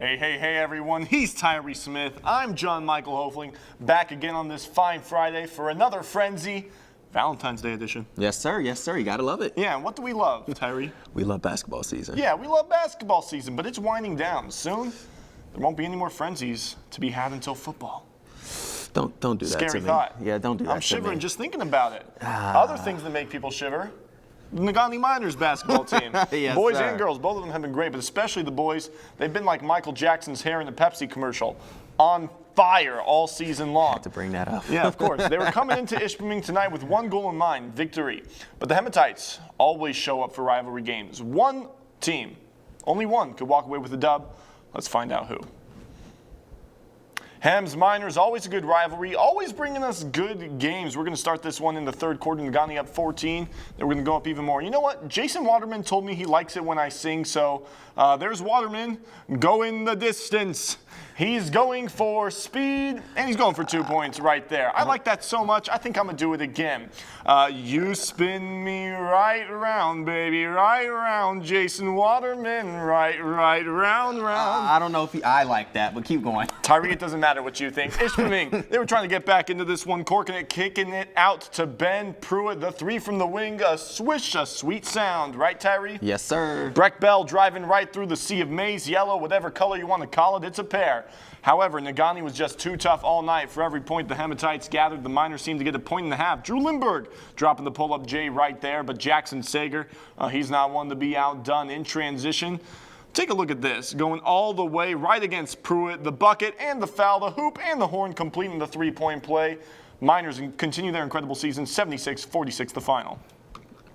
Hey, everyone. He's Tyree Smith. I'm John Michael Hoefling, back again on this fine Friday for another Frenzy Valentine's Day edition. Yes, sir. You gotta love it. Yeah, and what do we love, Tyree? We love basketball season. Yeah, we love basketball season, but it's winding down. Soon, there won't be any more Frenzies to be had until football. Don't do that to me. Scary thought. Yeah, don't do that to me. I'm shivering just thinking about it. Other things that make people shiver. The Nagani Miners basketball team. Yes, boys sir. and girls, both of them have been great, but especially the boys. They've been like Michael Jackson's hair in the Pepsi commercial, on fire all season long. I had to bring that up. Yeah, of course. They were coming into Ishpeming tonight with one goal in mind, victory. But the Hematites always show up for rivalry games. One team, only one, could walk away with a dub. Let's find out who. Hems Miners, always a good rivalry, always bringing us good games. We're going to start this one in the third quarter. Nagani up 14. Then we're going to go up even more. You know what? Jason Waterman told me he likes it when I sing, so there's Waterman going the distance. He's going for speed, and he's going for 2 points right there. I like that so much, I think I'm going to do it again. You spin me right around, baby, right around. Jason Waterman, right around. I don't know if I like that, but keep going. Tyree, it doesn't matter what you think. Ishpeming, they were trying to get back into this one, corking it, kicking it out to Ben Pruitt. The three from the wing, a swish, a sweet sound. Right, Tyree? Yes, sir. Breck Bell driving right through the sea of maize, yellow, whatever color you want to call it, it's a pair. However, Nagani was just too tough all night. For every point the Hematites gathered, the Miners seemed to get a point and a half. Drew Lindbergh dropping the pull-up J right there, but Jackson Sager, he's not one to be outdone in transition. Take a look at this, going all the way right against Pruitt, the bucket and the foul, the hoop and the horn completing the three-point play. Miners continue their incredible season, 76-46 the final.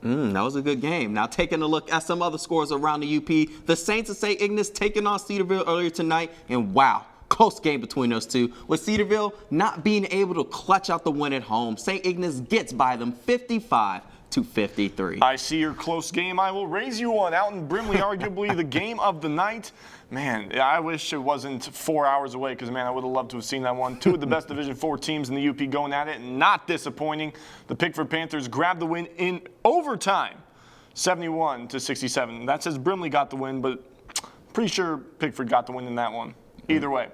That was a good game. Now taking a look at some other scores around the UP, the Saints of St. Ignace taking on Cedarville earlier tonight, and wow, close game between those two, with Cedarville not being able to clutch out the win at home. St. Ignace gets by them 55-53. I see your close game. I will raise you one out in Brimley, arguably the game of the night. Man, I wish it wasn't 4 hours away because, man, I would have loved to have seen that one. Two of the best Division IV teams in the UP going at it. Not disappointing. The Pickford Panthers grabbed the win in overtime, 71-67. That says Brimley got the win, but pretty sure Pickford got the win in that one. Either way.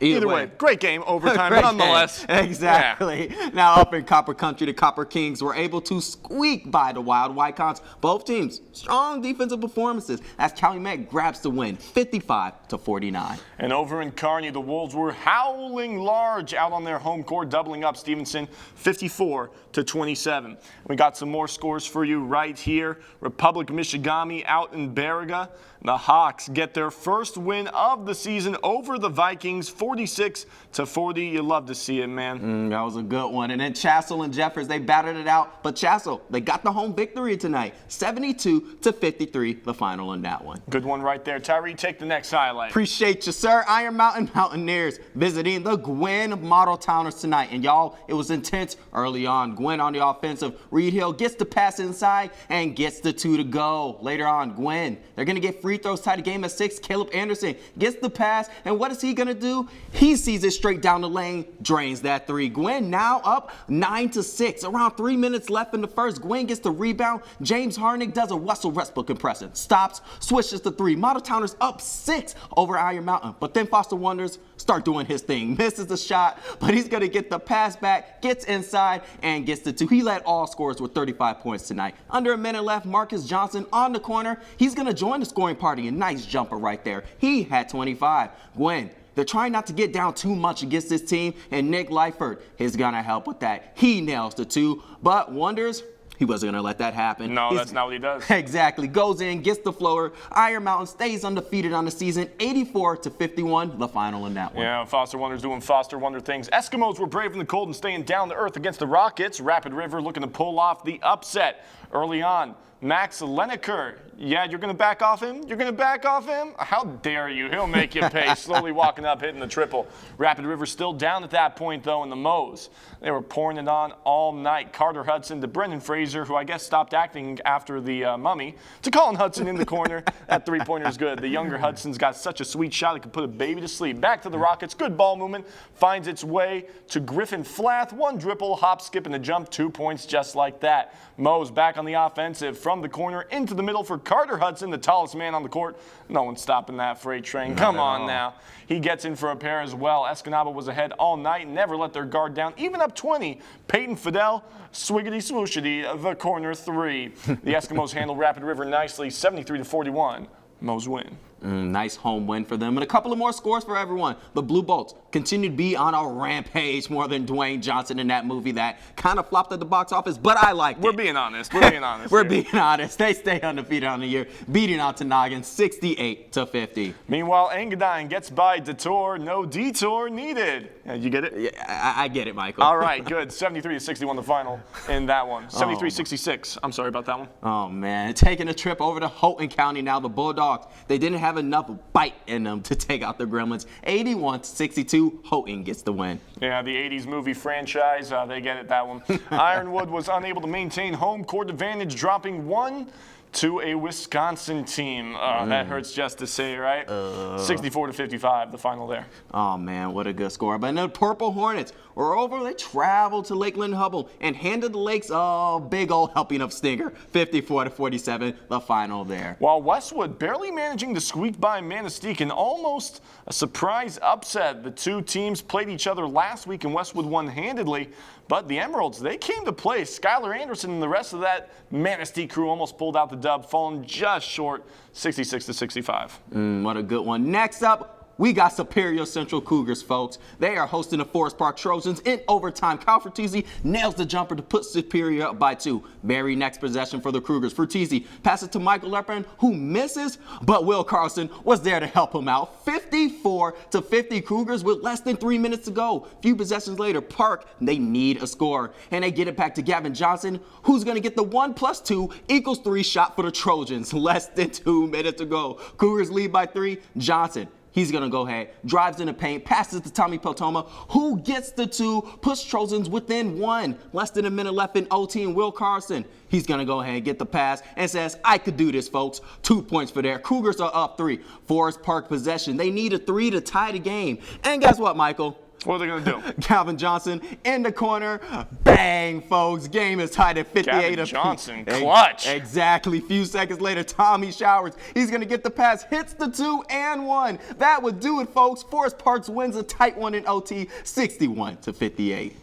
Either way, great game, overtime nonetheless. Exactly. Yeah. Now up in Copper Country, the Copper Kings were able to squeak by the Wild Whitecocks. Both teams, strong defensive performances as Calumet grabs the win, 55-49. And over in Kearney, the Wolves were howling large out on their home court, doubling up Stevenson, 54-27. We got some more scores for you right here. Republic Michigami out in Baraga. The Hawks get their first win of the season over the Vikings, 46-40. You love to see it, man. That was a good one. And then Chassell and Jeffers, they battered it out. But Chassell, they got the home victory tonight, 72-53, the final in that one. Good one right there. Tyree, take the next highlight. Appreciate you, sir. Iron Mountain Mountaineers visiting the GWINN MODELTOWNERS tonight. And y'all, it was intense early on. GWINN on the offensive. Reed Hill gets the pass inside and gets the two to go. Later on, GWINN, they're going to get free throws tied the game at 6. Caleb Anderson gets the pass, and what is he going to do? He sees it straight down the lane, drains that three. GWINN now up 9-6. Around 3 minutes left in the first. GWINN gets the rebound. James Harnick does a Russell Westbrook compression. Stops, switches to 3. MODELTOWNERS up 6 over Iron Mountain. But then Foster Wonders start doing his thing. Misses the shot, but he's going to get the pass back, gets inside, and gets the 2. He led all scorers with 35 points tonight. Under a minute left, Marcus Johnson on the corner. He's going to join the scoring party. A nice jumper right there. He had 25. GWINN, they're trying not to get down too much against this team, and Nick Lyford is going to help with that. He nails the 2, but Wonders, he wasn't going to let that happen. No, that's not what he does. Exactly. Goes in, gets the floater. Iron Mountain stays undefeated on the season, 84-51, the final in that one. Yeah, Foster Wonders doing Foster Wonder things. Eskimos were brave in the cold and staying down to earth against the Rockets. Rapid River looking to pull off the upset early on. Max Leneker, yeah, you're going to back off him? You're going to back off him? How dare you? He'll make you pay. Slowly walking up, hitting the triple. Rapid River still down at that point, though, in the Moes. They were pouring it on all night. Carter Hudson to Brendan Fraser, who I guess stopped acting after the mummy, to Colin Hudson in the corner. That three-pointer is good. The younger Hudson's got such a sweet shot it could put a baby to sleep. Back to the Rockets. Good ball movement. Finds its way to Griffin Flath. One dribble, hop, skip, and a jump. 2 points just like that. Moes back on the offensive. from the corner into the middle for Carter Hudson, the tallest man on the court. No one's stopping that freight train. Come on now. He gets in for a pair as well. ESCANABA was ahead all night, never let their guard down, even up 20. Peyton Fidel, swiggity swooshity, the corner three. The Eskimos handled Rapid River nicely, 73-41. Mo's win. Nice home win for them. And a couple of more scores for everyone. The Blue Bolts continue to be on a rampage more than Dwayne Johnson in that movie that kind of flopped at the box office, but I liked it. We're being honest. We're being honest. We're being honest. They stay undefeated on the year, beating out Tanagan 68-50. Meanwhile, Engadine gets by Detour. No detour needed. You get it? Yeah, I get it, Michael. All right, good. 73-61 the final in that one. 73-66. I'm sorry about that one. Oh, man. Taking a trip over to Houghton County now. The Bulldogs, they didn't have enough bite in them to take out the Gremlins. 81-62, Houghton gets the win. Yeah, the 80s movie franchise, they get it, that one. Ironwood was unable to maintain home court advantage, dropping one to a Wisconsin team. That hurts just to say, right? 64-55, the final there. Oh, man, what a good score. But the Purple Hornets were over. They traveled to Lakeland Hubble and handed the Lakes a big old helping of Stinger. 54-47, the final there. While Westwood barely managing to squeak by Manistee in almost a surprise upset. The two teams played each other last week and Westwood won handedly. But the Emeralds, they came to play. Skylar Anderson and the rest of that Manistee crew almost pulled out the dub, falling just short, 66-65. What a good one. Next up, we got Superior Central Cougars, folks. They are hosting the Forest Park Trojans in overtime. Kyle Fertizzi nails the jumper to put Superior up by 2. Very next possession for the Cougars. Fertizzi passes to Michael Leprin, who misses, but Will Carlson was there to help him out. 54-50 Cougars with less than 3 minutes to go. Few possessions later, Park, they need a score. And they get it back to Gavin Johnson, who's going to get the 1+2 = 3 shot for the Trojans. Less than 2 minutes to go. Cougars lead by 3. Johnson, he's going to go ahead, drives in the paint, passes to Tommy Peltoma, who gets the 2, puts Trojans within 1. Less than a minute left in OT, and Will Carson, he's going to go ahead and get the pass and says, I could do this, folks. 2 points for there. Cougars are up 3. Forest Park possession. They need a 3 to tie the game. And guess what, Michael? What are they going to do? Calvin Johnson in the corner. Bang, folks. Game is tied at 58 Calvin Johnson, clutch. Exactly. Few seconds later, Tommy Showers. He's going to get the pass, hits the 2 and 1. That would do it, folks. Forest Parks wins a tight one in OT, 61-58.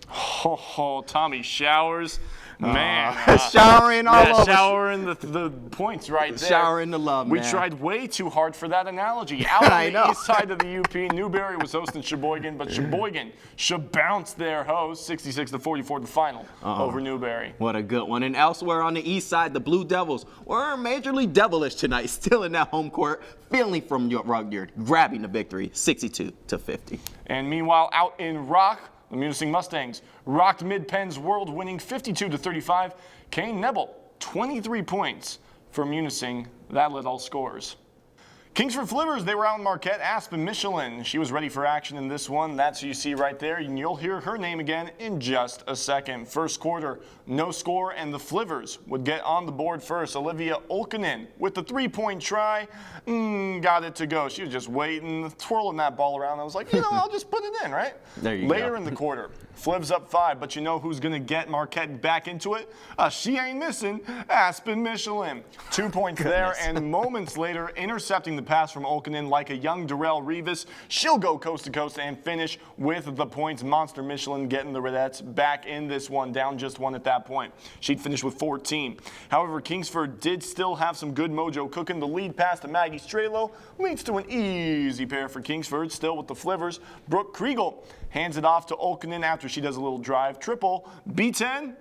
Oh, Tommy Showers. Man. Showering all over. Showering the points right there. Showering the love, We man. tried way too hard for that analogy. Out on the east side of the UP, Newberry was hosting Sheboygan, but Sheboygan bounced their host 66-44 the final over Newberry. What a good one. And elsewhere on the east side, the Blue Devils were majorly devilish tonight, still in that home court, feeling from Rudyard, grabbing the victory 62-50. And meanwhile, out in Rock, the Munising Mustangs rocked Mid-Penn's world-winning 52-35. Kane Nebel, 23 points for Munising. That led all scores. Kingsford FLIVVERS, they were out in Marquette. Aspen Michelin, she was ready for action in this one. That's who you see right there, and you'll hear her name again in just a second. First quarter, no score, and the FLIVVERS would get on the board first. Olivia Olkinen with the 3-point try, got it to go. She was just waiting, twirling that ball around. I was like, I'll just put it in, right? There you Later go. in the quarter, Flivs up 5, but you know who's going to get Marquette back into it? She ain't missing, Aspen Michelin. 2 points there, and moments later, intercepting the pass from Olkinen like a young Darrell Revis. She'll go coast to coast and finish with the points. Monster Michelin getting the Redette's back in this one, down just 1 at that point. She'd finish with 14. However, Kingsford did still have some good mojo cooking. The lead pass to Maggie Strelo leads to an easy pair for Kingsford. Still with the FLIVVERS, Brooke Kriegel hands it off to Olkinen after she does a little drive. Triple, B10,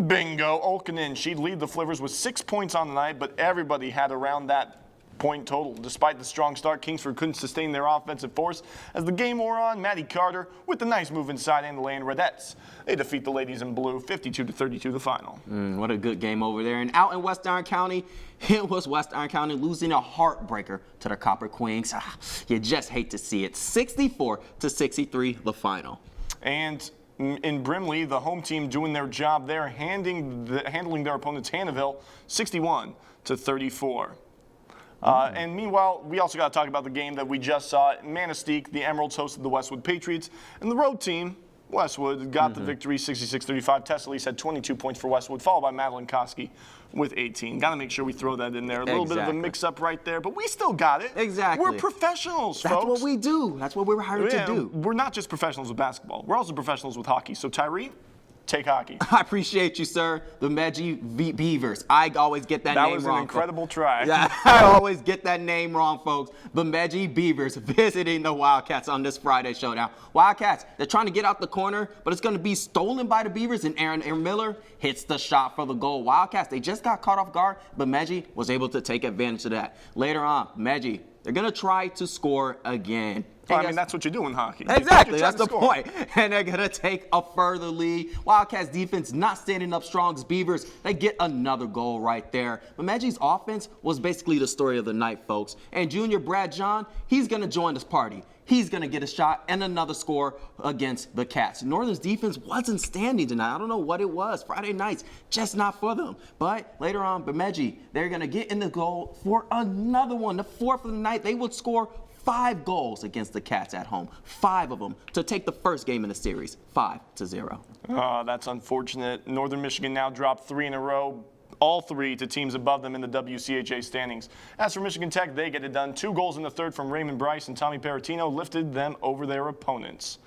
bingo, Olkinen. She'd lead the FLIVVERS with 6 points on the night, but everybody had around that point total. Despite the strong start, Kingsford couldn't sustain their offensive force. As the game wore on, Maddie Carter with the nice move inside and the lane. Redette's, they defeat the ladies in blue, 52-32 the final. What a good game over there. And out in West Iron County, it was West Iron County losing a heartbreaker to the Copper Queens. You just hate to see it. 64-63 the final. And in Brimley, the home team doing their job there, handling their opponents, Hannahville, 61-34. And meanwhile, we also got to talk about the game that we just saw. Manistee, the Emeralds hosted the Westwood Patriots, and the road team, Westwood got the victory, 66-35. Tessa Elise had 22 points for Westwood, followed by Madeline Koski with 18. Got to make sure we throw that in there. A little bit of a mix-up right there, but we still got it. Exactly. We're professionals, folks. That's what we do. That's what we were hired to do. We're not just professionals with basketball. We're also professionals with hockey. So, Tyree, take hockey. I appreciate you, sir. The Bemidji Beavers. I always get that name wrong. That was an incredible try. Yeah, I always get that name wrong, folks. Bemidji Beavers visiting the Wildcats on this Friday showdown. Wildcats, they're trying to get out the corner, but it's going to be stolen by the Beavers, and Aaron Miller hits the shot for the goal. Wildcats, they just got caught off guard. Bemidji was able to take advantage of that. Later on, Bemidji, they're going to try to score again. Well, I mean, that's what you do in hockey. Exactly, that's the point. And they're going to take a further lead. Wildcats defense not standing up strong as Beavers. They get another goal right there. Bemidji's offense was basically the story of the night, folks. And junior Brad John, he's going to join this party. He's going to get a shot and another score against the Cats. Northern's defense wasn't standing tonight. I don't know what it was. Friday nights, just not for them. But later on, Bemidji, they're going to get in the goal for another one. The fourth of the night, they would score 5 goals against the Cats at home. 5 of them to take the first game in the series, 5-0. Oh, that's unfortunate. Northern Michigan now dropped 3 in a row, all 3 to teams above them in the WCHA standings. As for Michigan Tech, they get it done. 2 goals in the third from Raymond Bryce and Tommy Peratino lifted them over their opponents.